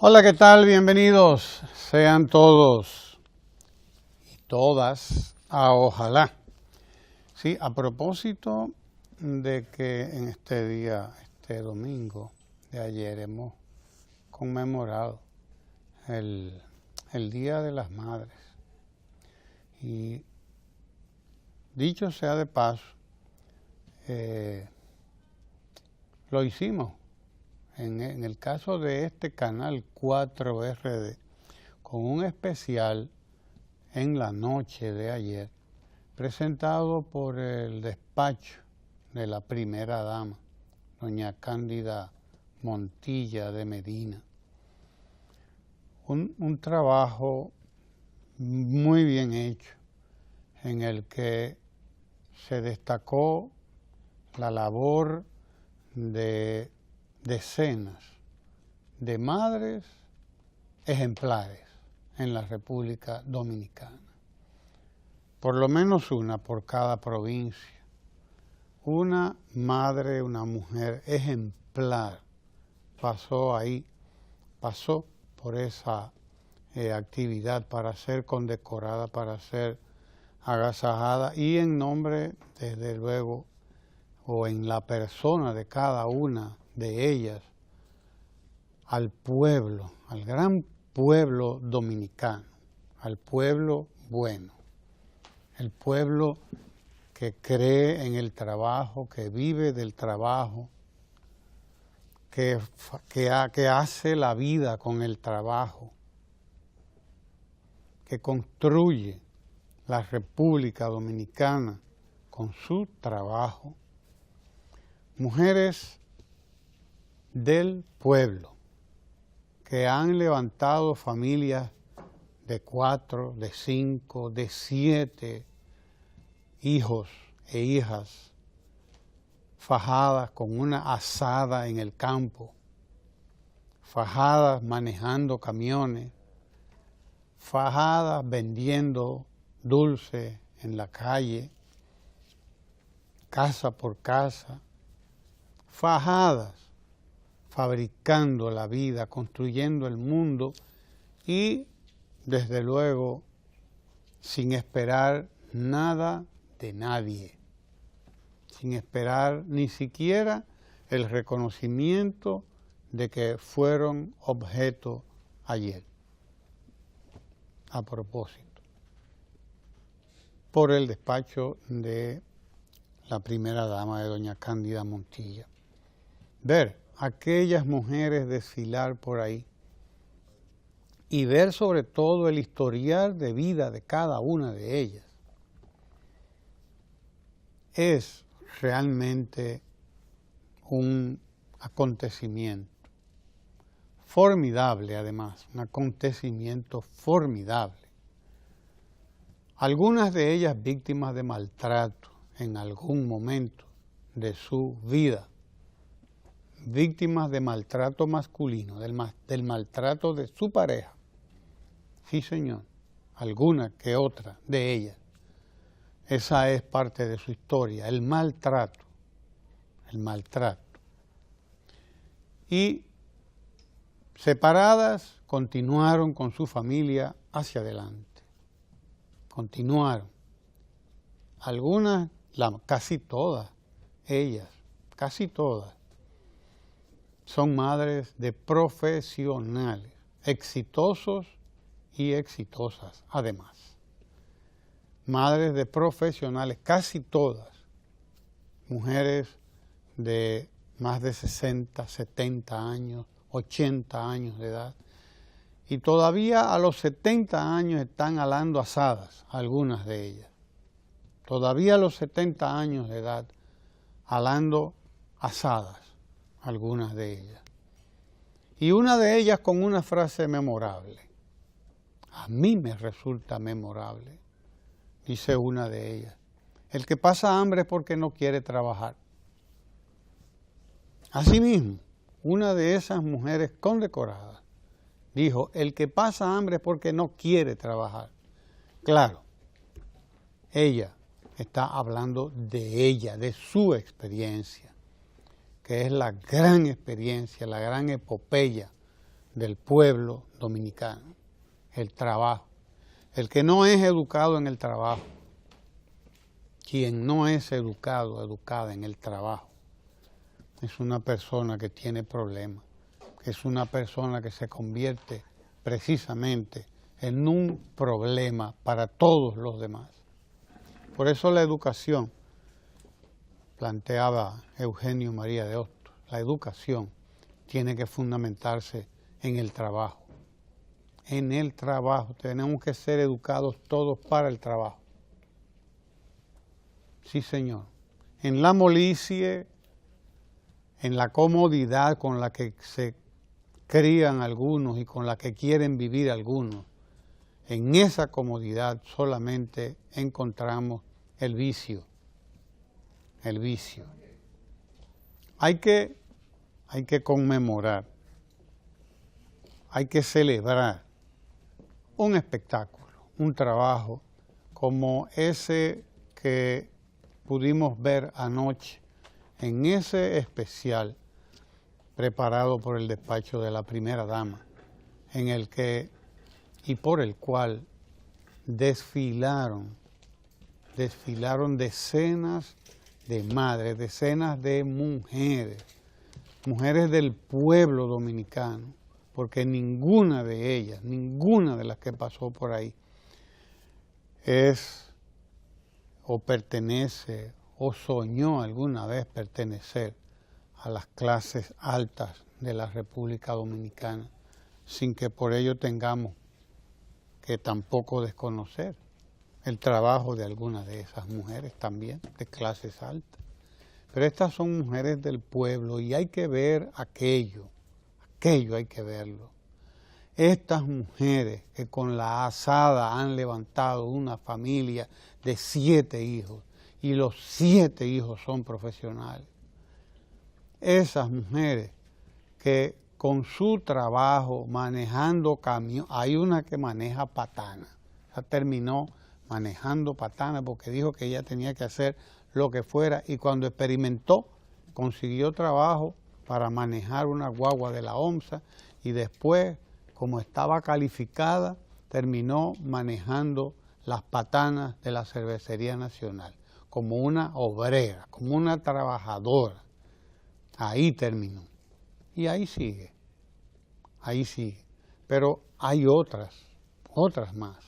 Hola, ¿qué tal? Bienvenidos sean todos y todas a Ojalá. Sí, a propósito de que en este día, este domingo de ayer, hemos conmemorado el Día de las Madres. Y dicho sea de paso, lo hicimos. En el caso de este canal 4RD, con un especial en la noche de ayer, presentado por el despacho de la primera dama, doña Cándida Montilla de Medina. Un trabajo muy bien hecho, en el que se destacó la labor de decenas de madres ejemplares en la República Dominicana. Por lo menos una por cada provincia. Una madre, una mujer ejemplar pasó ahí, pasó por esa actividad para ser condecorada, para ser agasajada, y en nombre, desde luego, o en la persona de cada una de ellas, al pueblo, al gran pueblo dominicano, al pueblo bueno, el pueblo que cree en el trabajo, que vive del trabajo, que hace la vida con el trabajo, que construye la República Dominicana con su trabajo. Mujeres del pueblo que han levantado familias de 4, de 5, de 7 hijos e hijas, fajadas con una asada en el campo, fajadas manejando camiones, fajadas vendiendo dulce en la calle, casa por casa, fajadas fabricando la vida, construyendo el mundo y, desde luego, sin esperar nada de nadie, sin esperar ni siquiera el reconocimiento de que fueron objeto ayer. A propósito, por el despacho de la primera dama de doña Cándida Montilla. Ver aquellas mujeres desfilar por ahí y ver sobre todo el historial de vida de cada una de ellas es realmente un acontecimiento formidable, además, un acontecimiento formidable. Algunas de ellas víctimas de maltrato en algún momento de su vida, víctimas de maltrato masculino, del maltrato de su pareja. Sí, señor, alguna que otra de ellas. Esa es parte de su historia, el maltrato, el maltrato. Y separadas, continuaron con su familia hacia adelante. Continuaron. Algunas, casi todas, ellas, casi todas, son madres de profesionales, exitosos y exitosas además. Madres de profesionales, casi todas, mujeres de más de 60, 70 años, 80 años de edad, y todavía a los 70 años están alando asadas, algunas de ellas. Todavía a los 70 años de edad, alando asadas, algunas de ellas. Y una de ellas con una frase memorable. A mí me resulta memorable. Dice una de ellas: el que pasa hambre es porque no quiere trabajar. Asimismo, una de esas mujeres condecoradas dijo: el que pasa hambre es porque no quiere trabajar. Claro, ella está hablando de ella, de su experiencia, que es la gran experiencia, la gran epopeya del pueblo dominicano, el trabajo. El que no es educado en el trabajo, quien no es educado, educada en el trabajo, es una persona que tiene problemas, es una persona que se convierte precisamente en un problema para todos los demás. Por eso la educación, planteaba Eugenio María de Hostos, la educación tiene que fundamentarse en el trabajo. En el trabajo, tenemos que ser educados todos para el trabajo. Sí, señor. En la molicie, en la comodidad con la que se crían algunos y con la que quieren vivir algunos, en esa comodidad solamente encontramos el vicio. El vicio. Hay que conmemorar, hay que celebrar un espectáculo, un trabajo como ese que pudimos ver anoche en ese especial preparado por el despacho de la primera dama, en el que y por el cual desfilaron decenas de madres, decenas de mujeres del pueblo dominicano, porque ninguna de ellas, ninguna de las que pasó por ahí es o pertenece o soñó alguna vez pertenecer a las clases altas de la República Dominicana, sin que por ello tengamos que tampoco desconocer el trabajo de algunas de esas mujeres también, de clases altas. Pero estas son mujeres del pueblo y hay que ver aquello hay que verlo. Estas mujeres que con la azada han levantado una familia de 7 hijos y los 7 hijos son profesionales. Esas mujeres que con su trabajo manejando camión, hay una que maneja patana, ya terminó manejando patana porque dijo que ella tenía que hacer lo que fuera y cuando experimentó consiguió trabajo para manejar una guagua de la OMSA y después, como estaba calificada, terminó manejando las patanas de la Cervecería Nacional, como una obrera, como una trabajadora. Ahí terminó. Y ahí sigue. Pero hay otras más,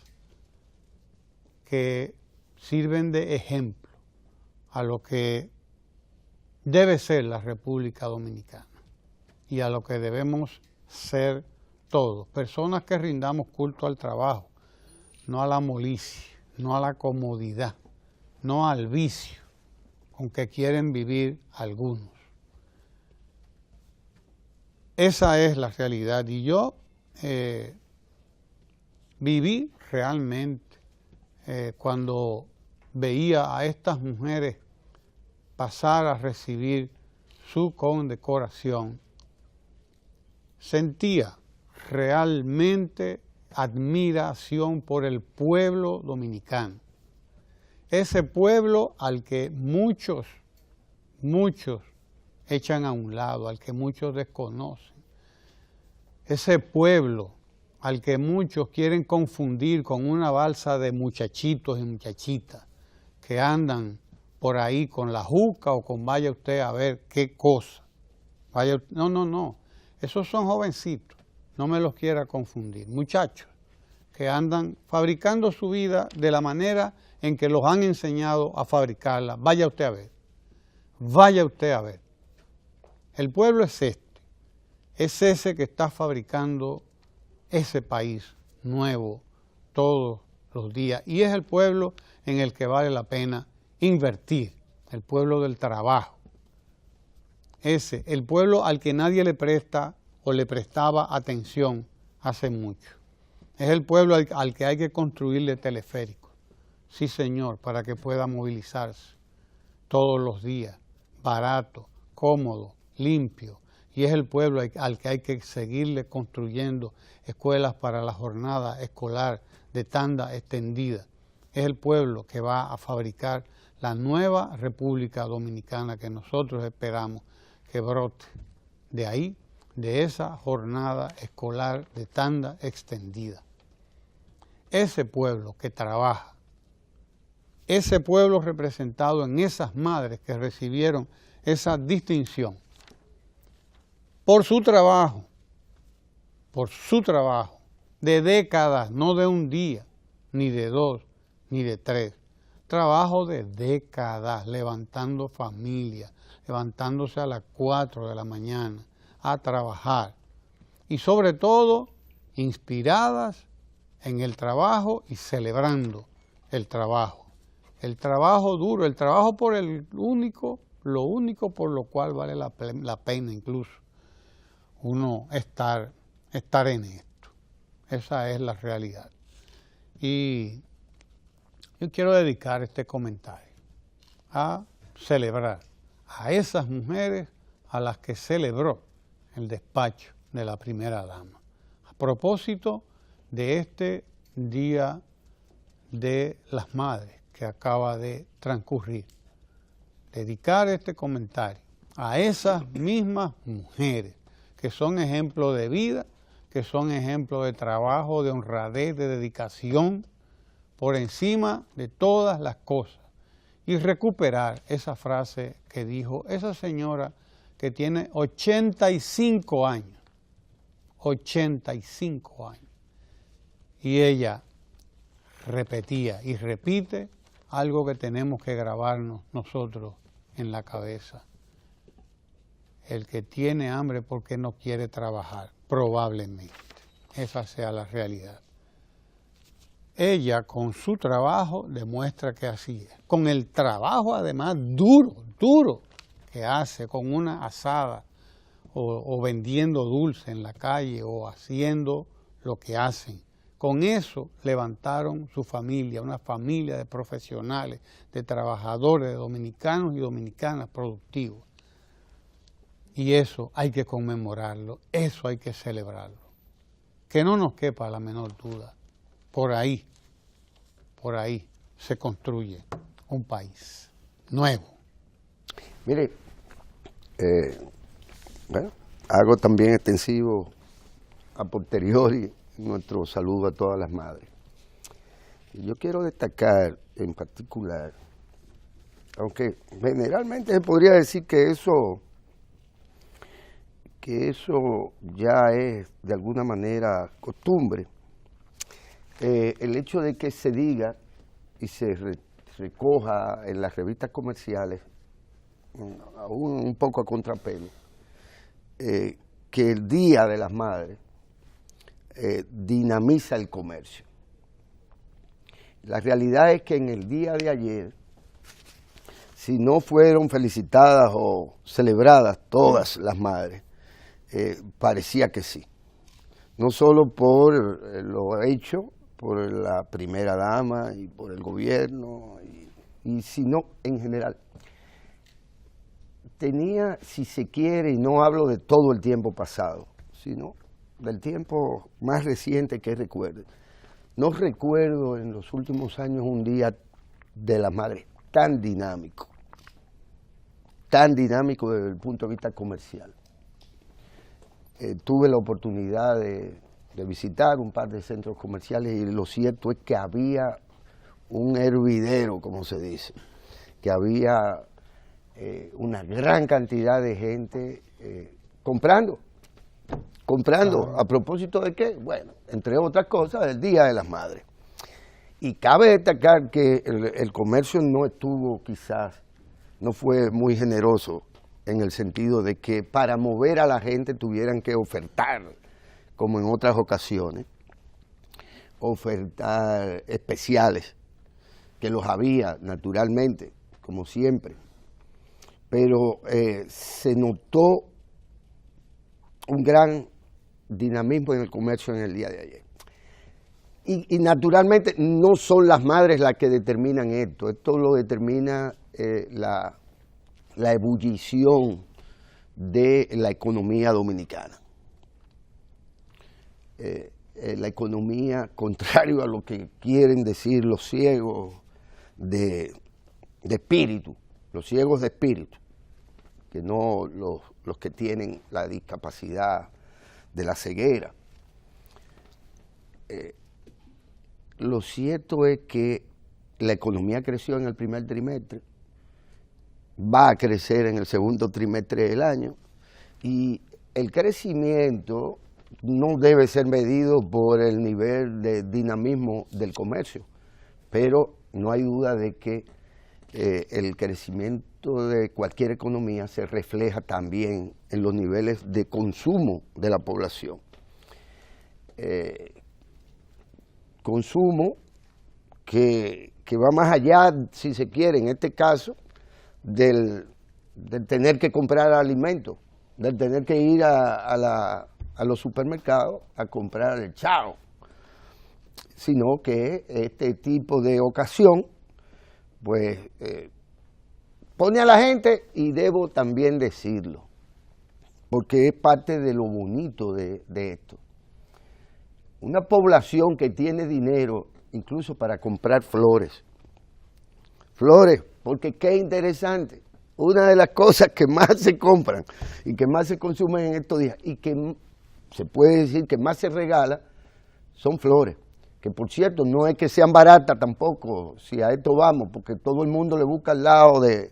que sirven de ejemplo a lo que debe ser la República Dominicana y a lo que debemos ser todos, personas que rindamos culto al trabajo, no a la molicie, no a la comodidad, no al vicio con que quieren vivir algunos. Esa es la realidad y yo viví realmente cuando veía a estas mujeres pasar a recibir su condecoración, sentía realmente admiración por el pueblo dominicano. Ese pueblo al que muchos echan a un lado, al que muchos desconocen. Ese pueblo al que muchos quieren confundir con una balsa de muchachitos y muchachitas que andan por ahí con la juca o con vaya usted a ver qué cosa. No. Esos son jovencitos, no me los quiera confundir. Muchachos que andan fabricando su vida de la manera en que los han enseñado a fabricarla. Vaya usted a ver. Vaya usted a ver. El pueblo es ese que está fabricando ese país nuevo todos los días. Y es el pueblo en el que vale la pena invertir, el pueblo del trabajo. El pueblo al que nadie le presta o le prestaba atención hace mucho. Es el pueblo al que hay que construirle teleféricos. Sí, señor, para que pueda movilizarse todos los días, barato, cómodo, limpio. Y es el pueblo al que hay que seguirle construyendo escuelas para la jornada escolar de tanda extendida. Es el pueblo que va a fabricar la nueva República Dominicana que nosotros esperamos que brote de ahí, de esa jornada escolar de tanda extendida. Ese pueblo que trabaja, ese pueblo representado en esas madres que recibieron esa distinción por su trabajo, de décadas, no de un día, ni de 2, ni de 3, trabajo de décadas, levantando familias, levantándose a las 4 de la mañana a trabajar y sobre todo inspiradas en el trabajo y celebrando el trabajo duro, el trabajo por lo único por lo cual vale la pena incluso uno estar en esto. Esa es la realidad. Y yo quiero dedicar este comentario a celebrar a esas mujeres a las que celebró el despacho de la primera dama. A propósito de este Día de las Madres que acaba de transcurrir, dedicar este comentario a esas mismas mujeres que son ejemplos de vida, que son ejemplos de trabajo, de honradez, de dedicación, por encima de todas las cosas, y recuperar esa frase que dijo esa señora que tiene 85 años, 85 años, y ella repetía y repite algo que tenemos que grabarnos nosotros en la cabeza. El que tiene hambre porque no quiere trabajar, probablemente esa sea la realidad. Ella con su trabajo demuestra que así es. Con el trabajo además duro que hace, con una asada o vendiendo dulce en la calle o haciendo lo que hacen. Con eso levantaron su familia, una familia de profesionales, de trabajadores, de dominicanos y dominicanas productivos. Y eso hay que conmemorarlo, eso hay que celebrarlo. Que no nos quepa la menor duda. Por ahí se construye un país nuevo. Mire, bueno, hago también extensivo a posteriori nuestro saludo a todas las madres. Y yo quiero destacar en particular, aunque generalmente se podría decir que eso ya es de alguna manera costumbre, el hecho de que se diga y se recoja en las revistas comerciales, aún un poco a contrapelo, que el Día de las Madres dinamiza el comercio. La realidad es que en el día de ayer, si no fueron felicitadas o celebradas todas las madres, parecía que sí. No solo por lo hecho por la primera dama y por el gobierno, y sino en general. Tenía, si se quiere, y no hablo de todo el tiempo pasado, sino del tiempo más reciente que recuerde. No recuerdo en los últimos años un día de las madres tan dinámico desde el punto de vista comercial. Tuve la oportunidad de visitar un par de centros comerciales y lo cierto es que había un hervidero, como se dice, que había una gran cantidad de gente comprando. ¿A propósito de qué? Bueno, entre otras cosas, el Día de las Madres. Y cabe destacar que el comercio no estuvo quizás, no fue muy generoso en el sentido de que para mover a la gente tuvieran que ofertar, como en otras ocasiones, ofertar especiales, que los había naturalmente, como siempre, pero se notó un gran dinamismo en el comercio en el día de ayer. Y naturalmente no son las madres las que determinan esto lo determina la ebullición de la economía dominicana. La economía, contrario a lo que quieren decir los ciegos de espíritu, los ciegos de espíritu, que no los que tienen la discapacidad de la ceguera. Lo cierto es que la economía creció en el primer trimestre, va a crecer en el segundo trimestre del año, y el crecimiento no debe ser medido por el nivel de dinamismo del comercio, pero no hay duda de que el crecimiento de cualquier economía se refleja también en los niveles de consumo de la población. Consumo que va más allá, si se quiere, en este caso, del tener que comprar alimentos, del tener que ir a los supermercados a comprar el chao, sino que este tipo de ocasión, pues, pone a la gente, y debo también decirlo, porque es parte de lo bonito de esto. Una población que tiene dinero incluso para comprar flores. Flores, porque qué interesante. Una de las cosas que más se compran y que más se consumen en estos días y que se puede decir que más se regala son flores. Que por cierto, no es que sean baratas tampoco, si a esto vamos, porque todo el mundo le busca al lado de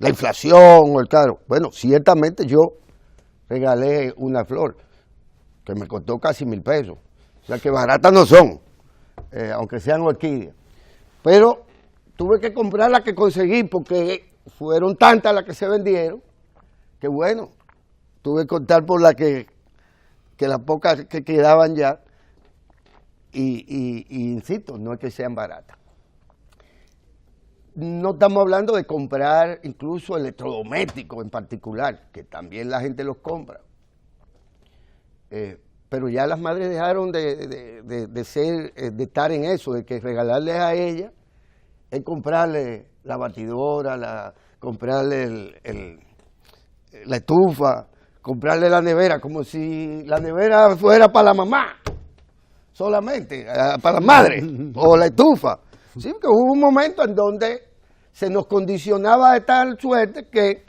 la inflación o el caro. Bueno, ciertamente yo regalé una flor que me costó casi 1,000 pesos. O sea que baratas no son, aunque sean orquídeas. Pero tuve que comprar las que conseguí porque fueron tantas las que se vendieron, que bueno, tuve que contar por las que las pocas que quedaban ya, y insisto, no es que sean baratas. No estamos hablando de comprar incluso electrodomésticos en particular, que también la gente los compra. Pero ya las madres dejaron de estar en eso, de que regalarles a ellas es comprarle la batidora, comprarle la estufa, comprarle la nevera, como si la nevera fuera para la mamá, solamente, para la madre, o la estufa. Sí, porque hubo un momento en donde se nos condicionaba de tal suerte que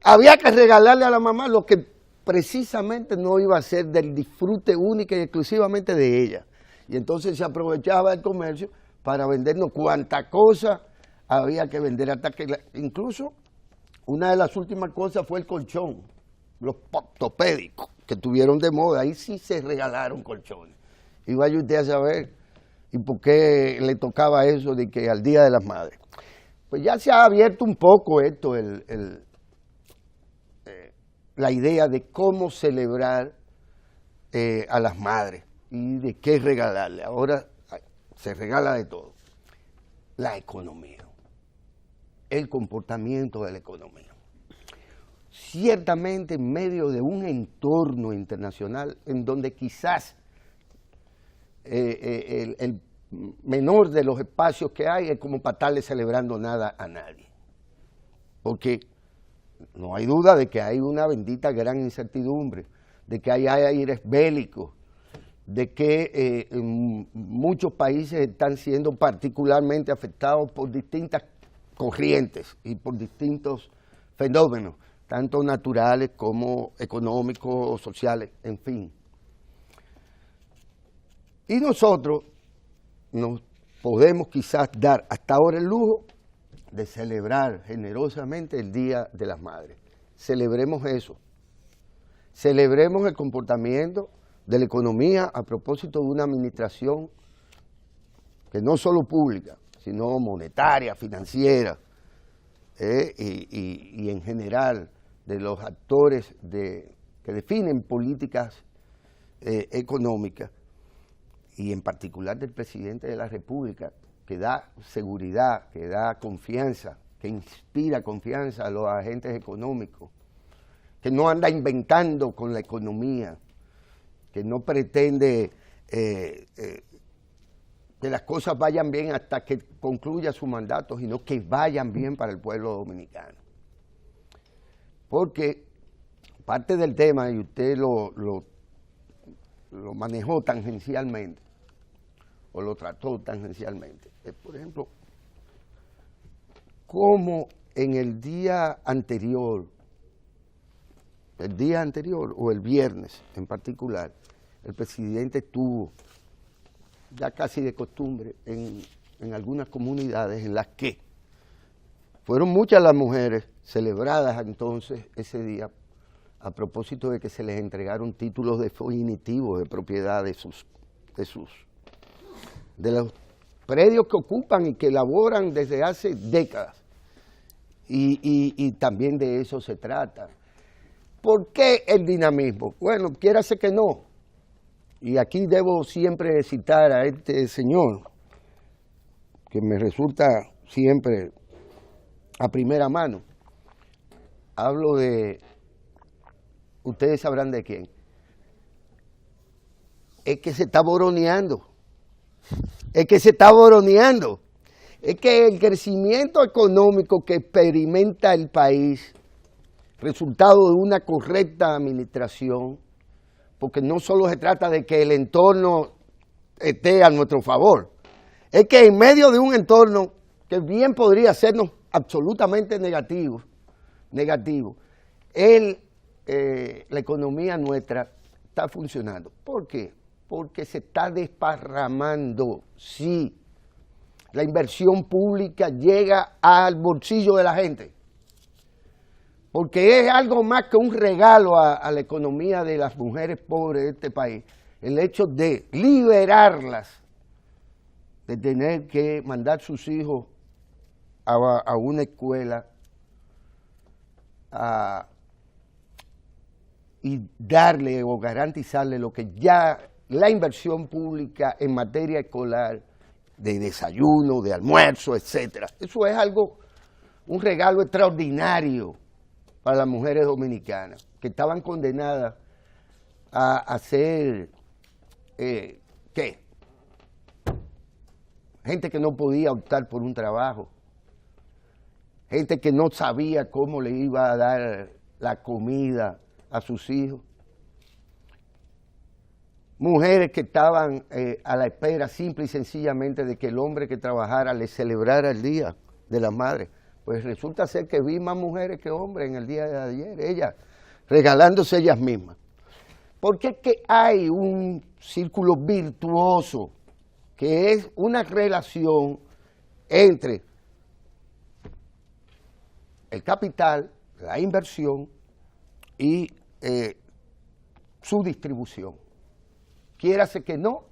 había que regalarle a la mamá lo que precisamente no iba a ser del disfrute única y exclusivamente de ella. Y entonces se aprovechaba el comercio para vendernos cuanta cosa había que vender, hasta que incluso una de las últimas cosas fue el colchón, los ortopédicos que tuvieron de moda. Ahí sí se regalaron colchones. Y vaya usted a saber y por qué le tocaba eso de que al Día de las Madres. Pues ya se ha abierto un poco esto, la idea de cómo celebrar a las madres y de qué regalarle. Ahora se regala de todo. La economía, el comportamiento de la economía. Ciertamente en medio de un entorno internacional en donde quizás el menor de los espacios que hay es como para estarle celebrando nada a nadie. Porque no hay duda de que hay una bendita gran incertidumbre, de que hay aires bélicos, de que muchos países están siendo particularmente afectados por distintas corrientes y por distintos fenómenos, tanto naturales como económicos o sociales, en fin. Y nosotros nos podemos quizás dar hasta ahora el lujo de celebrar generosamente el Día de las Madres. Celebremos eso. Celebremos el comportamiento de la economía a propósito de una administración que no solo pública, sino monetaria, financiera, y en general de los actores que definen políticas económicas, y en particular del presidente de la República, que da seguridad, que da confianza, que inspira confianza a los agentes económicos, que no anda inventando con la economía, que no pretende que las cosas vayan bien hasta que concluya su mandato, sino que vayan bien para el pueblo dominicano. Porque parte del tema, y usted lo manejó tangencialmente, o lo trató tangencialmente, es, por ejemplo, cómo en el día anterior el día anterior o el viernes en particular, el presidente estuvo ya casi de costumbre en algunas comunidades en las que fueron muchas las mujeres celebradas entonces ese día a propósito de que se les entregaron títulos definitivos de propiedad de los predios que ocupan y que elaboran desde hace décadas. Y también de eso se trata. ¿Por qué el dinamismo? Bueno, quiérase que no. Y aquí debo siempre citar a este señor, que me resulta siempre a primera mano. Hablo de, ustedes sabrán de quién. Es que se está boroneando. Es que se está boroneando. Es que el crecimiento económico que experimenta el país, resultado de una correcta administración, porque no solo se trata de que el entorno esté a nuestro favor, es que en medio de un entorno que bien podría sernos absolutamente negativo, la economía nuestra está funcionando. ¿Por qué? Porque se está desparramando, sí. La inversión pública llega al bolsillo de la gente, porque es algo más que un regalo a la economía de las mujeres pobres de este país, el hecho de liberarlas de tener que mandar sus hijos a una escuela y darle o garantizarle lo que ya la inversión pública en materia escolar, de desayuno, de almuerzo, etcétera. Eso es algo, un regalo extraordinario para las mujeres dominicanas, que estaban condenadas a ser, ¿qué? Gente que no podía optar por un trabajo, gente que no sabía cómo le iba a dar la comida a sus hijos, mujeres que estaban a la espera simple y sencillamente de que el hombre que trabajara les celebrara el Día de la Madre. Pues resulta ser que vi más mujeres que hombres en el día de ayer, ellas regalándose ellas mismas. Porque es que hay un círculo virtuoso que es una relación entre el capital, la inversión y su distribución. Quiérase que no,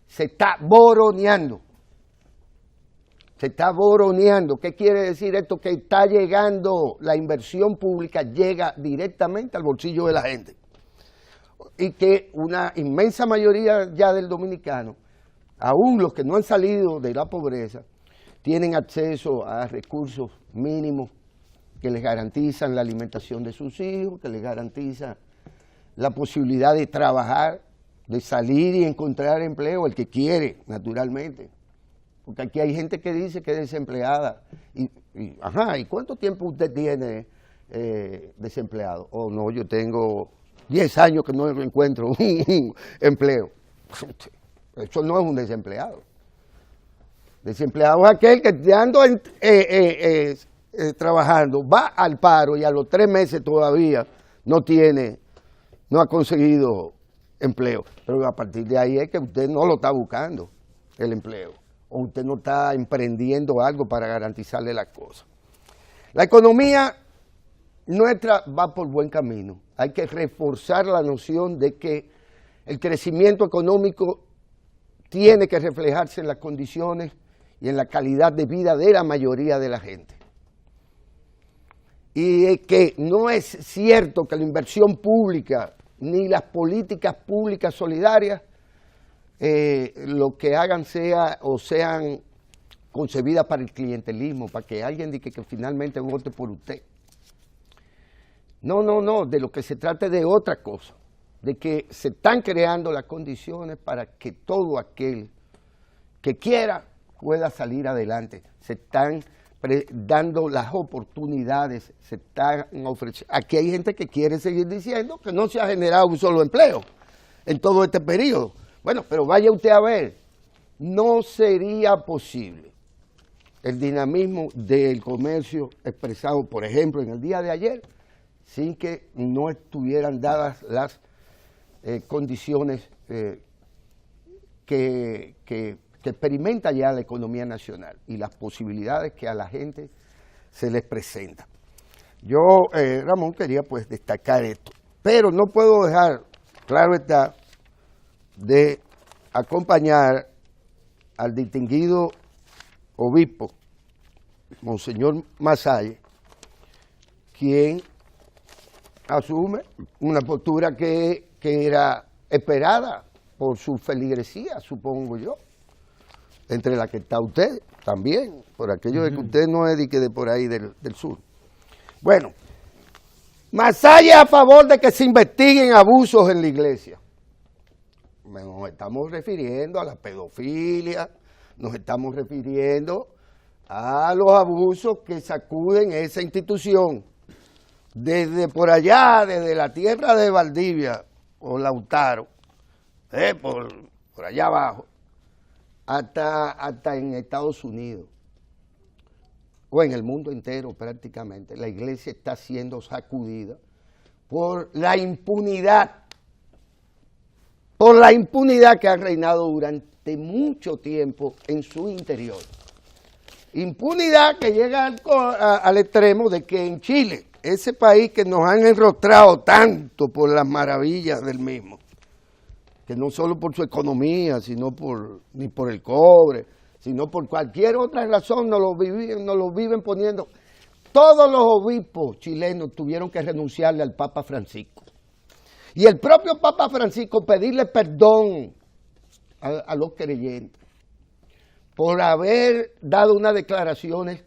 se está boroneando. Se está boroneando. ¿Qué quiere decir esto? Que está llegando, la inversión pública llega directamente al bolsillo de la gente. Y que una inmensa mayoría ya del dominicano, aún los que no han salido de la pobreza, tienen acceso a recursos mínimos que les garantizan la alimentación de sus hijos, que les garantizan la posibilidad de trabajar, de salir y encontrar empleo, el que quiere, naturalmente. Porque aquí hay gente que dice que es desempleada. ¿Y cuánto tiempo usted tiene desempleado? Oh, no, yo tengo 10 años que no encuentro un empleo. Eso no es un desempleado. Desempleado es aquel que estando trabajando, va al paro y a los 3 meses todavía no ha conseguido empleo. Pero a partir de ahí es que usted no lo está buscando, el empleo, o usted no está emprendiendo algo para garantizarle las cosas. La economía nuestra va por buen camino. Hay que reforzar la noción de que el crecimiento económico tiene que reflejarse en las condiciones y en la calidad de vida de la mayoría de la gente. Y que no es cierto que la inversión pública ni las políticas públicas solidarias lo que hagan sean concebidas para el clientelismo, para que alguien diga que finalmente vote por usted. No, de lo que se trata es de otra cosa, de que se están creando las condiciones para que todo aquel que quiera pueda salir adelante. Se están dando las oportunidades, se están ofreciendo. Aquí hay gente que quiere seguir diciendo que no se ha generado un solo empleo en todo este periodo. Bueno, pero vaya usted a ver, no sería posible el dinamismo del comercio expresado, por ejemplo, en el día de ayer, sin que no estuvieran dadas las condiciones que experimenta ya la economía nacional y las posibilidades que a la gente se les presenta. Yo, Ramón, quería pues destacar esto, pero no puedo dejar, claro está, de acompañar al distinguido obispo, Monseñor Masalle, quien asume una postura que era esperada por su feligresía, supongo yo, entre la que está usted también, por aquello de que usted no es de por ahí del sur. Bueno, Masalle a favor de que se investiguen abusos en la iglesia. Nos estamos refiriendo a la pedofilia, nos estamos refiriendo a los abusos que sacuden esa institución, desde por allá, desde la tierra de Valdivia o Lautaro, por allá abajo, hasta en Estados Unidos, o en el mundo entero prácticamente. La iglesia está siendo sacudida por la impunidad que ha reinado durante mucho tiempo en su interior. Impunidad que llega al extremo de que en Chile, ese país que nos han enrostrado tanto por las maravillas del mismo, que no solo por su economía, ni por el cobre, sino por cualquier otra razón nos lo viven poniendo. Todos los obispos chilenos tuvieron que renunciarle al Papa Francisco. Y el propio Papa Francisco pedirle perdón a los creyentes por haber dado unas declaraciones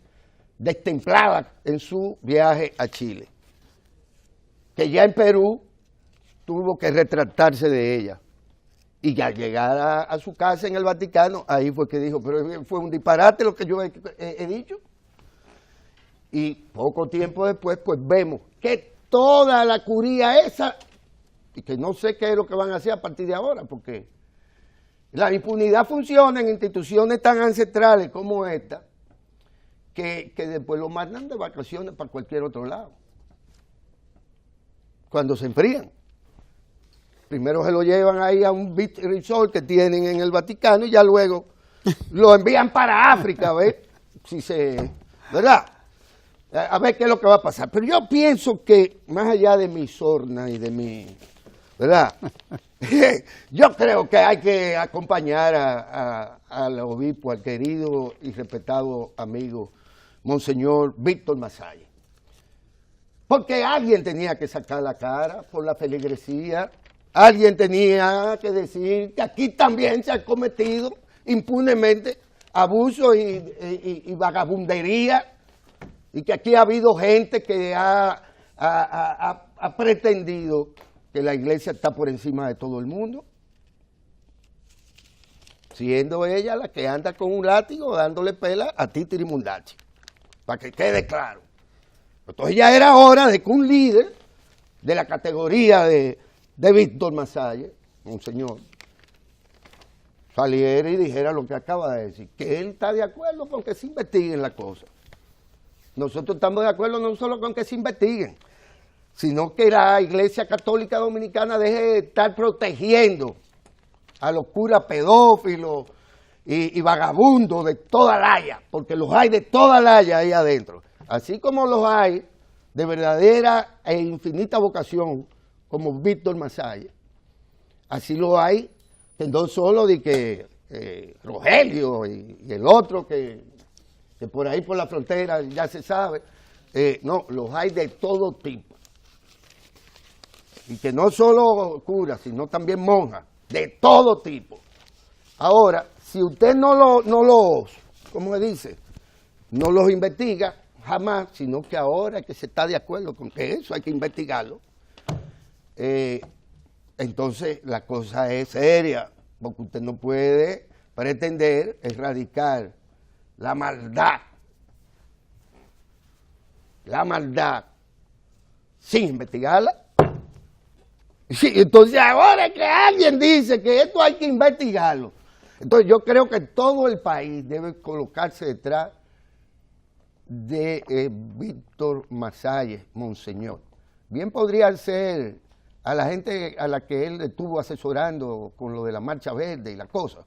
destempladas en su viaje a Chile, que ya en Perú tuvo que retractarse de ella. Y al llegar a su casa en el Vaticano, ahí fue que dijo, pero fue un disparate lo que yo he dicho. Y poco tiempo después, pues vemos que toda la curía esa, y que no sé qué es lo que van a hacer a partir de ahora, porque la impunidad funciona en instituciones tan ancestrales como esta, que después lo mandan de vacaciones para cualquier otro lado, cuando se enfrían. Primero se lo llevan ahí a un beach resort que tienen en el Vaticano y ya luego lo envían para África, ¿ves? ¿Verdad? A ver qué es lo que va a pasar. Pero yo pienso que, más allá de mi sorna y de mi, ¿verdad? Yo creo que hay que acompañar al obispo, al querido y respetado amigo Monseñor Víctor Masalle. Porque alguien tenía que sacar la cara por la feligresía. Alguien tenía que decir que aquí también se ha cometido impunemente abuso y vagabundería, y que aquí ha habido gente que ha pretendido que la iglesia está por encima de todo el mundo, siendo ella la que anda con un látigo dándole pela a Titi Mundachi, para que quede claro. Entonces ya era hora de que un líder de la categoría de Víctor Masalle, un señor, saliera y dijera lo que acaba de decir, que él está de acuerdo con que se investiguen las cosas. Nosotros estamos de acuerdo no solo con que se investiguen, sino que la Iglesia Católica Dominicana deje de estar protegiendo a los curas pedófilos y vagabundos de toda la haya, porque los hay de toda la haya ahí adentro, así como los hay de verdadera e infinita vocación, como Víctor Masalle. Así lo hay, que no solo de que Rogelio y el otro que por ahí por la frontera ya se sabe, no, los hay de todo tipo. Y que no solo curas, sino también monjas, de todo tipo. Ahora, si usted no los, ¿cómo se dice? No los investiga jamás, sino que ahora que se está de acuerdo con que eso hay que investigarlo, entonces la cosa es seria, porque usted no puede pretender erradicar la maldad sin investigarla. Sí, entonces ahora que alguien dice que esto hay que investigarlo, entonces yo creo que todo el país debe colocarse detrás de Víctor Masalle, Monseñor, bien podría ser a la gente a la que él estuvo asesorando con lo de la Marcha Verde y la cosa,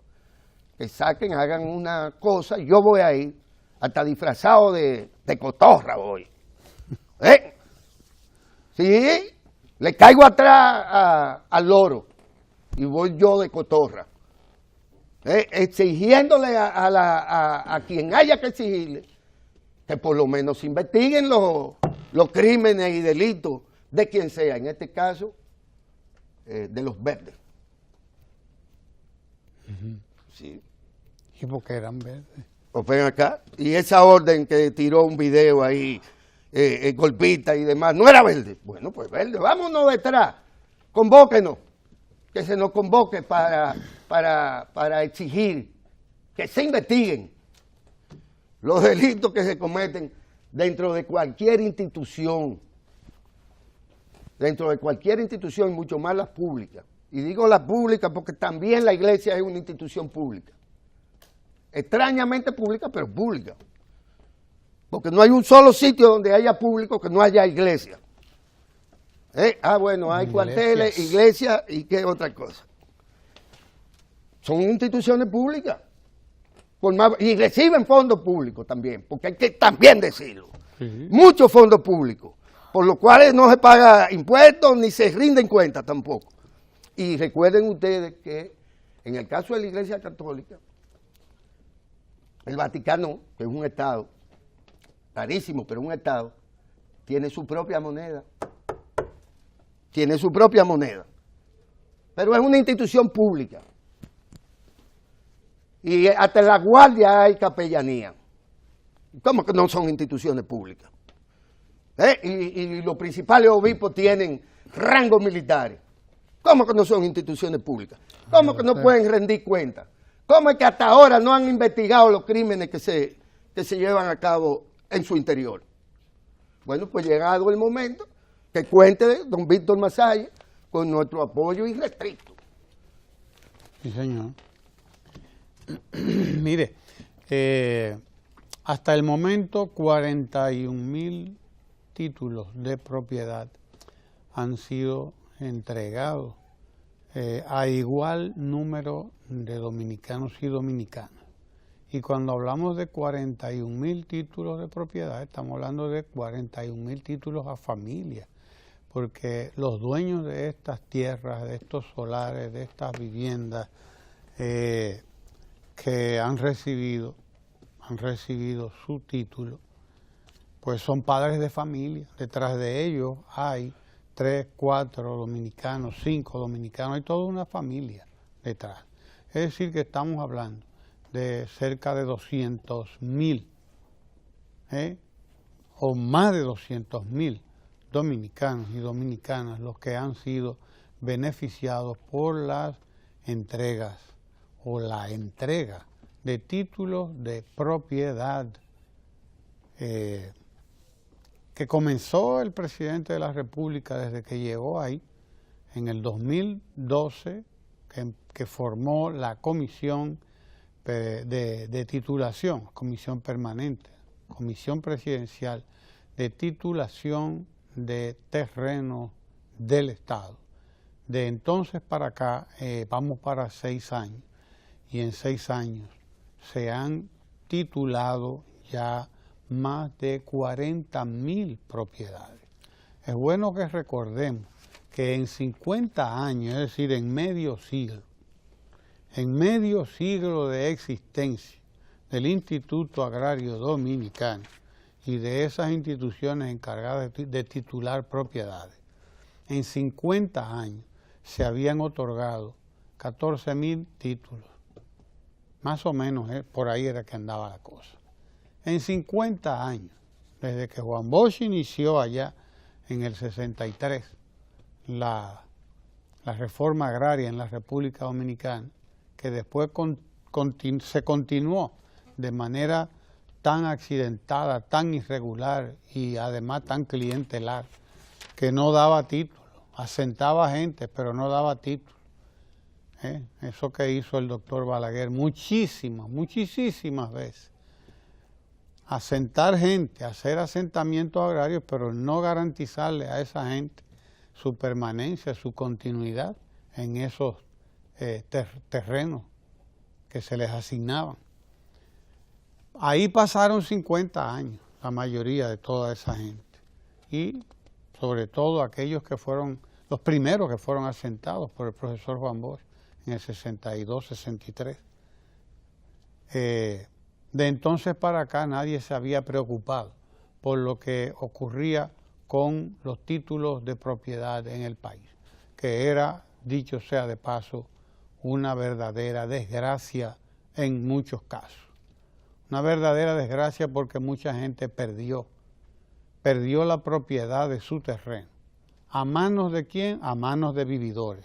que saquen, hagan una cosa, yo voy ahí, hasta disfrazado de cotorra voy. Sí, le caigo atrás al loro y voy yo de cotorra. Exigiéndole a quien haya que exigirle que por lo menos investiguen los crímenes y delitos de quien sea, en este caso de los verdes. Sí. ¿Y por qué eran verdes? Pues ven acá, y esa orden que tiró un video ahí, golpista y demás, no era verde. Bueno, pues verde, vámonos detrás, convóquenos, que se nos convoque para exigir que se investiguen los delitos que se cometen dentro de cualquier institución, y mucho más las públicas. Y digo las públicas porque también la iglesia es una institución pública, extrañamente pública, pero pública, porque no hay un solo sitio donde haya público que no haya iglesia. Bueno, hay cuarteles, iglesias y qué otra cosa. Son instituciones públicas y reciben fondos públicos también, porque hay que también decirlo. Muchos fondos públicos, por los cuales no se paga impuestos ni se rinden cuentas tampoco. Y recuerden ustedes que en el caso de la Iglesia Católica, el Vaticano, que es un Estado, rarísimo, pero un Estado, tiene su propia moneda. Tiene su propia moneda. Pero es una institución pública. Y hasta en la guardia hay capellanía. ¿Cómo que no son instituciones públicas? Y los principales obispos tienen rangos militares. ¿Cómo que no son instituciones públicas? ¿Cómo que no pueden rendir cuentas? ¿Cómo es que hasta ahora no han investigado los crímenes que se llevan a cabo en su interior? Bueno, pues llegado el momento, que cuente don Víctor Masalle con nuestro apoyo irrestricto. Sí, señor. Mire, hasta el momento 41,000 títulos de propiedad han sido entregados a igual número de dominicanos y dominicanas. Y cuando hablamos de 41,000 títulos de propiedad, estamos hablando de 41,000 títulos a familias, porque los dueños de estas tierras, de estos solares, de estas viviendas que han recibido su título, pues son padres de familia. Detrás de ellos hay 3, 4 dominicanos, 5 dominicanos, hay toda una familia detrás. Es decir, que estamos hablando de cerca de 200,000, o más de 200,000 dominicanos y dominicanas los que han sido beneficiados por las entregas o la entrega de títulos de propiedad que comenzó el presidente de la República desde que llegó ahí en el 2012, que formó la comisión de titulación, comisión permanente, comisión presidencial de titulación de terrenos del Estado. De entonces para acá vamos para 6 años, y en 6 años se han titulado ya más de 40,000 propiedades. Es bueno que recordemos que en 50 años, es decir, en medio siglo de existencia del Instituto Agrario Dominicano y de esas instituciones encargadas de titular propiedades, en 50 años se habían otorgado 14,000 títulos. Más o menos por ahí era que andaba la cosa. En 50 años, desde que Juan Bosch inició allá en el 63 la reforma agraria en la República Dominicana, que después se continuó de manera tan accidentada, tan irregular y además tan clientelar, que no daba título, asentaba gente pero no daba título. Eso que hizo el doctor Balaguer muchísimas veces. asentar gente, hacer asentamientos agrarios, pero no garantizarle a esa gente su permanencia, su continuidad en esos terrenos que se les asignaban. Ahí pasaron 50 años, la mayoría de toda esa gente, y sobre todo aquellos que fueron, los primeros que fueron asentados por el profesor Juan Bosch en el 62, 63. De entonces para acá nadie se había preocupado por lo que ocurría con los títulos de propiedad en el país, que era, dicho sea de paso, una verdadera desgracia en muchos casos. Una verdadera desgracia porque mucha gente perdió la propiedad de su terreno. ¿A manos de quién? A manos de vividores.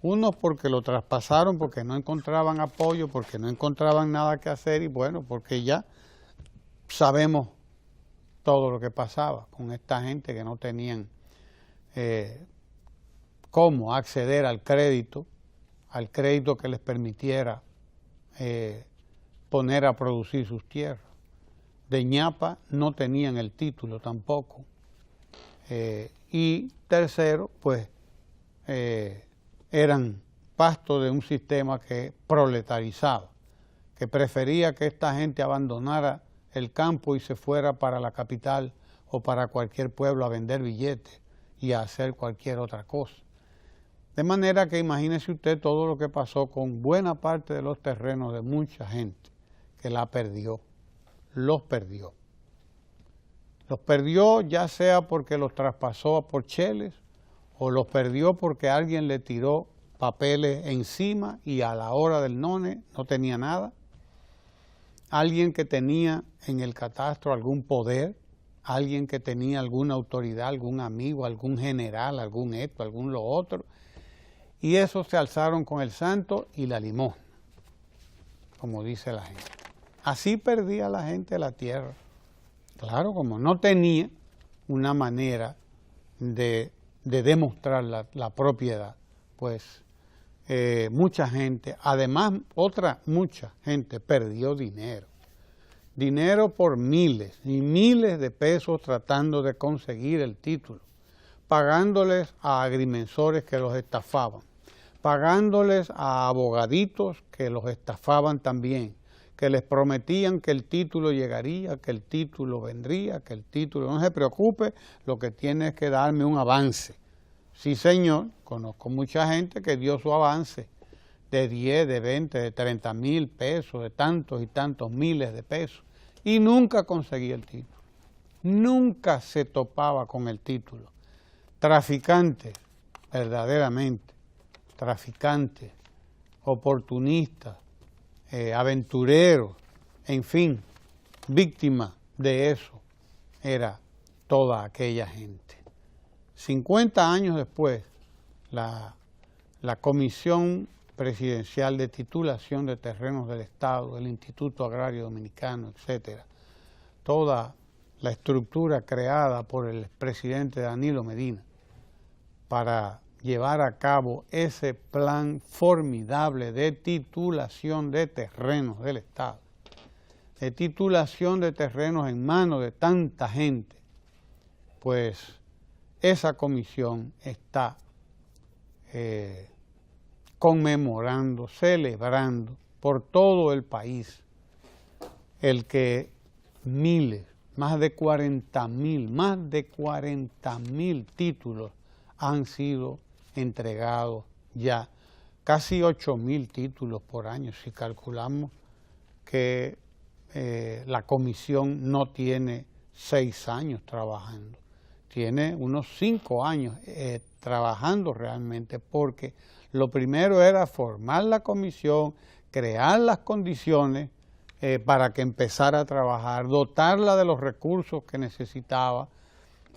Unos porque lo traspasaron, porque no encontraban apoyo, porque no encontraban nada que hacer y bueno, porque ya sabemos todo lo que pasaba con esta gente que no tenían cómo acceder al crédito que les permitiera poner a producir sus tierras. De ñapa no tenían el título tampoco. Y tercero, pues eran pasto de un sistema que proletarizaba, que prefería que esta gente abandonara el campo y se fuera para la capital o para cualquier pueblo a vender billetes y a hacer cualquier otra cosa. De manera que imagínese usted todo lo que pasó con buena parte de los terrenos de mucha gente que la perdió, los perdió. Los perdió ya sea porque los traspasó por cheles o los perdió porque alguien le tiró papeles encima y a la hora del none no tenía nada. Alguien que tenía en el catastro algún poder, alguien que tenía alguna autoridad, algún amigo, algún general, algún esto, algún lo otro, y esos se alzaron con el santo y la limosna, como dice la gente. Así perdía la gente la tierra. Claro, como no tenía una manera de demostrar la propiedad, pues mucha gente, además mucha gente perdió dinero. Dinero por miles y miles de pesos tratando de conseguir el título, pagándoles a agrimensores que los estafaban, pagándoles a abogaditos que los estafaban también, que les prometían que el título llegaría, que el título vendría, que el título, no se preocupe, lo que tiene es que darme un avance. Sí, señor, conozco mucha gente que dio su avance de 10, de 20, de 30 mil pesos, de tantos y tantos miles de pesos, y nunca conseguía el título. Nunca se topaba con el título. Traficantes, verdaderamente, traficantes, oportunistas, aventureros, en fin, víctimas de eso era toda aquella gente. 50 años después, la Comisión Presidencial de Titulación de Terrenos del Estado, el Instituto Agrario Dominicano, etcétera, toda la estructura creada por el expresidente Danilo Medina para llevar a cabo ese plan formidable de titulación de terrenos del Estado, de titulación de terrenos en manos de tanta gente, pues esa comisión está conmemorando, celebrando por todo el país el que miles, más de 40.000 títulos han sido entregados ya, casi 8.000 títulos por año, si calculamos que la comisión no tiene 6 años trabajando, tiene unos 5 años trabajando realmente, porque lo primero era formar la comisión, crear las condiciones para que empezara a trabajar, dotarla de los recursos que necesitaba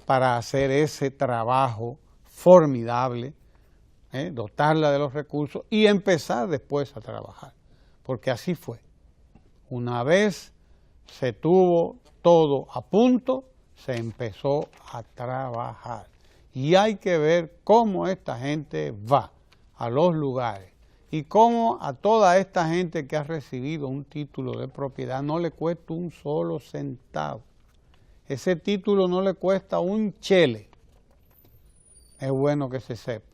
para hacer ese trabajo formidable, dotarla de los recursos y empezar después a trabajar, porque así fue. Una vez se tuvo todo a punto, se empezó a trabajar. Y hay que ver cómo esta gente va a los lugares y cómo a toda esta gente que ha recibido un título de propiedad no le cuesta un solo centavo. Ese título no le cuesta un chele. Es bueno que se sepa.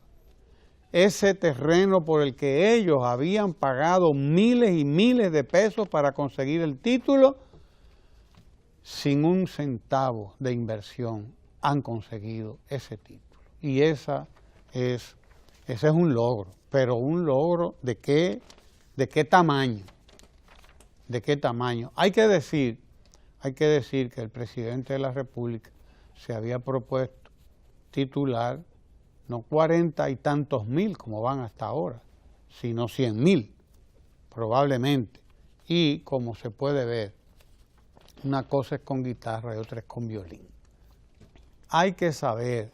Ese terreno por el que ellos habían pagado miles y miles de pesos para conseguir el título, sin un centavo de inversión han conseguido ese título. Y ese es un logro, pero un logro ¿de qué tamaño? ¿De qué tamaño? Hay que decir que el presidente de la República se había propuesto titular no 40 y tantos mil como van hasta ahora, sino 100.000 probablemente. Y como se puede ver, una cosa es con guitarra y otra es con violín. Hay que saber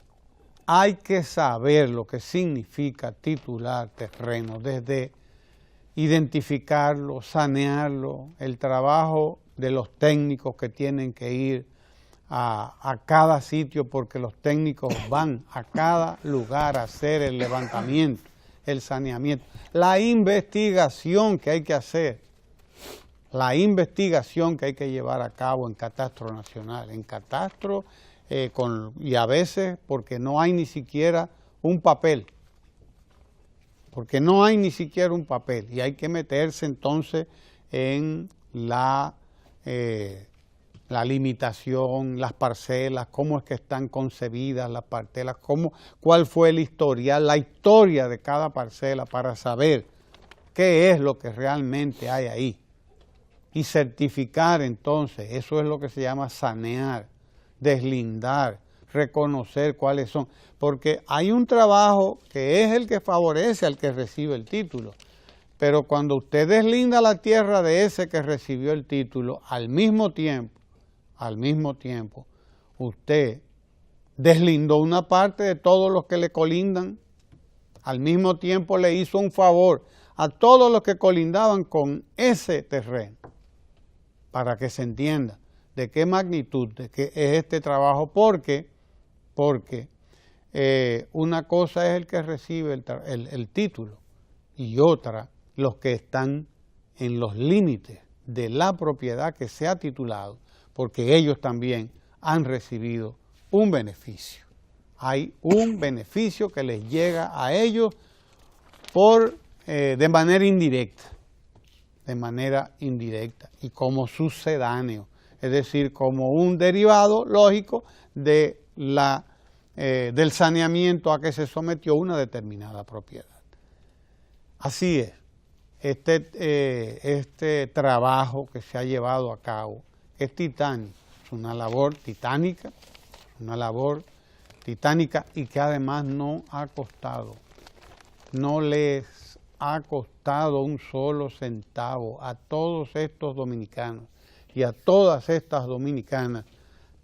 lo que significa titular terreno, desde identificarlo, sanearlo, el trabajo de los técnicos que tienen que ir a cada sitio, porque los técnicos van a cada lugar a hacer el levantamiento, el saneamiento, la investigación que hay que hacer, la investigación que hay que llevar a cabo en Catastro Nacional, en Catastro, y a veces porque no hay ni siquiera un papel, y hay que meterse entonces en la limitación, las parcelas, cómo es que están concebidas las parcelas, cuál fue el historial, la historia de cada parcela para saber qué es lo que realmente hay ahí. Y certificar entonces, eso es lo que se llama sanear, deslindar, reconocer cuáles son. Porque hay un trabajo que es el que favorece al que recibe el título. Pero cuando usted deslinda la tierra de ese que recibió el título, al mismo tiempo, usted deslindó una parte de todos los que le colindan, al mismo tiempo le hizo un favor a todos los que colindaban con ese terreno, para que se entienda de qué magnitud de qué es este trabajo, porque una cosa es el que recibe el título y otra los que están en los límites de la propiedad que se ha titulado, porque ellos también han recibido un beneficio. Hay un beneficio que les llega a ellos de manera indirecta y como sucedáneo, es decir, como un derivado lógico del saneamiento a que se sometió una determinada propiedad. Así es, este trabajo que se ha llevado a cabo es titánico, es una labor titánica y que además no les ha costado un solo centavo a todos estos dominicanos y a todas estas dominicanas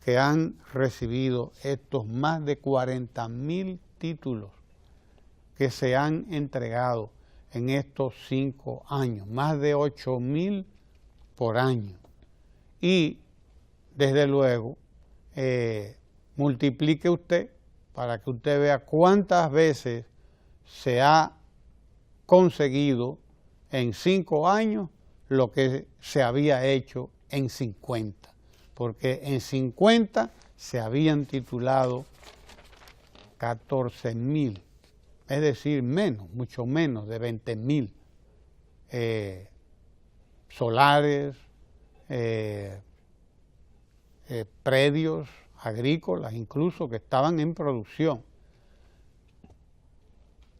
que han recibido estos más de 40.000 títulos que se han entregado en estos 5 años, más de 8.000 por año. Y desde luego multiplique usted para que usted vea cuántas veces se ha conseguido en 5 años lo que se había hecho en 50, porque en 50 se habían titulado 14.000, es decir, mucho menos de 20.000 solares, predios agrícolas incluso que estaban en producción.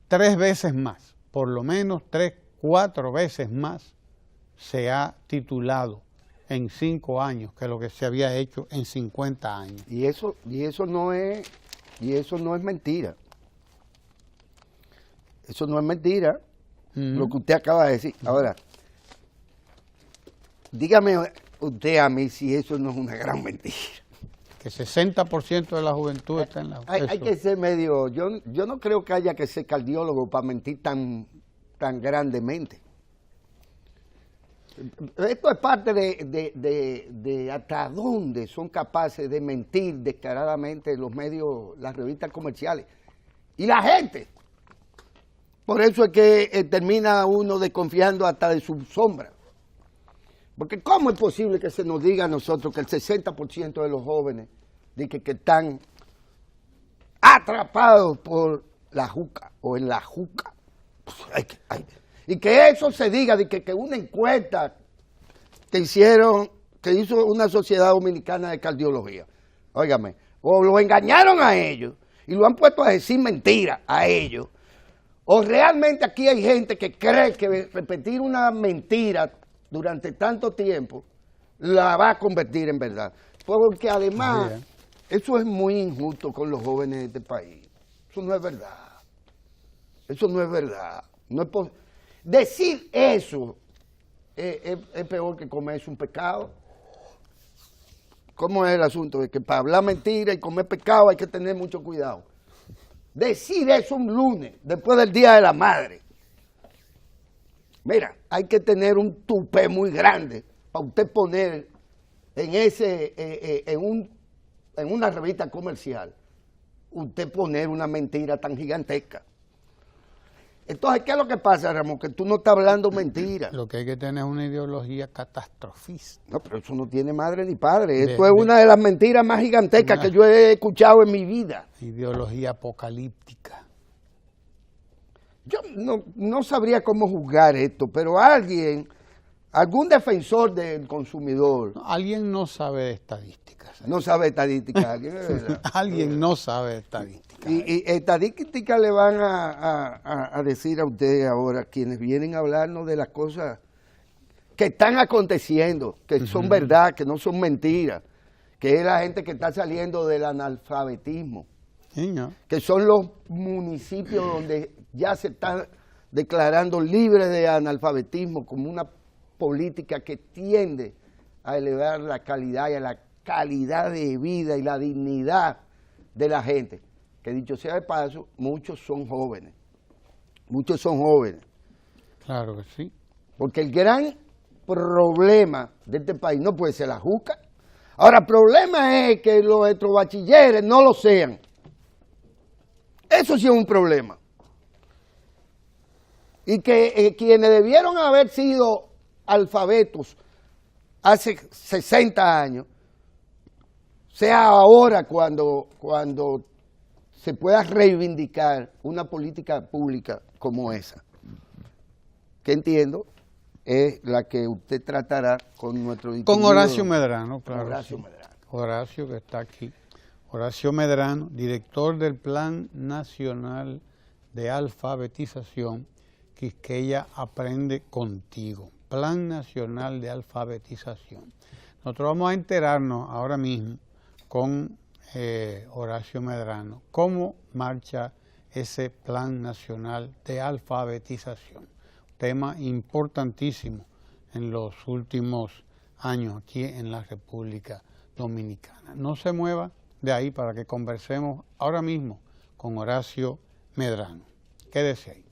3 veces más, por lo menos 3, 4 veces más se ha titulado en 5 años que lo que se había hecho en 50 años. Y eso no es mentira. Eso no es mentira, lo que usted acaba de decir. Ahora, dígame usted a mí si eso no es una gran mentira. Que 60% de la juventud está en la... Hay que ser medio... Yo no creo que haya que ser cardiólogo para mentir tan grandemente. Esto es parte de hasta dónde son capaces de mentir descaradamente los medios, las revistas comerciales. Y la gente Por eso es que termina uno desconfiando hasta de su sombra. Porque ¿cómo es posible que se nos diga a nosotros que el 60% de los jóvenes que están atrapados por la juca o en la juca? Y que eso se diga de que una encuesta que hizo una sociedad dominicana de cardiología, óigame, o lo engañaron a ellos y lo han puesto a decir mentiras a ellos, o realmente aquí hay gente que cree que repetir una mentira durante tanto tiempo la va a convertir en verdad. Porque además, eso es muy injusto con los jóvenes de este país. Eso no es verdad. Eso no es verdad. No es decir eso es peor que comerse un pecado. ¿Cómo es el asunto? De que para hablar mentira y comer pecado hay que tener mucho cuidado. Decir eso un lunes, después del Día de la Madre. Mira, hay que tener un tupé muy grande para usted poner en una revista comercial, usted poner una mentira tan gigantesca. Entonces, ¿qué es lo que pasa, Ramón? Que tú no estás hablando mentira. Lo que hay que tener es una ideología catastrofista. No, pero eso no tiene madre ni padre. Esto es una de las mentiras más gigantescas que yo he escuchado en mi vida. Ideología apocalíptica. Yo no sabría cómo juzgar esto, pero algún defensor del consumidor... No, alguien no sabe de estadísticas. No sabe estadísticas. Alguien no sabe de estadísticas. Y estadísticas le van a decir a ustedes ahora, quienes vienen a hablarnos de las cosas que están aconteciendo, que son verdad, que no son mentiras, que es la gente que está saliendo del analfabetismo, que son los municipios donde ya se están declarando libres de analfabetismo como una política que tiende a elevar la calidad y a la calidad de vida y la dignidad de la gente. Que dicho sea de paso, muchos son jóvenes. Muchos son jóvenes. Claro que sí. Porque el gran problema de este país no puede ser la juca. Ahora, el problema es que nuestros bachilleres no lo sean. Eso sí es un problema. Y que quienes debieron haber sido alfabetos hace 60 años, sea ahora cuando se pueda reivindicar una política pública como esa, que entiendo es la que usted tratará con nuestro con Horacio Medrano, claro. Horacio Medrano. Horacio, que está aquí. Horacio Medrano, director del Plan Nacional de Alfabetización, Quisqueya Aprende Contigo. Plan Nacional de Alfabetización. Nosotros vamos a enterarnos ahora mismo con Horacio Medrano cómo marcha ese Plan Nacional de Alfabetización. Tema importantísimo en los últimos años aquí en la República Dominicana. No se mueva de ahí para que conversemos ahora mismo con Horacio Medrano. Quédese ahí.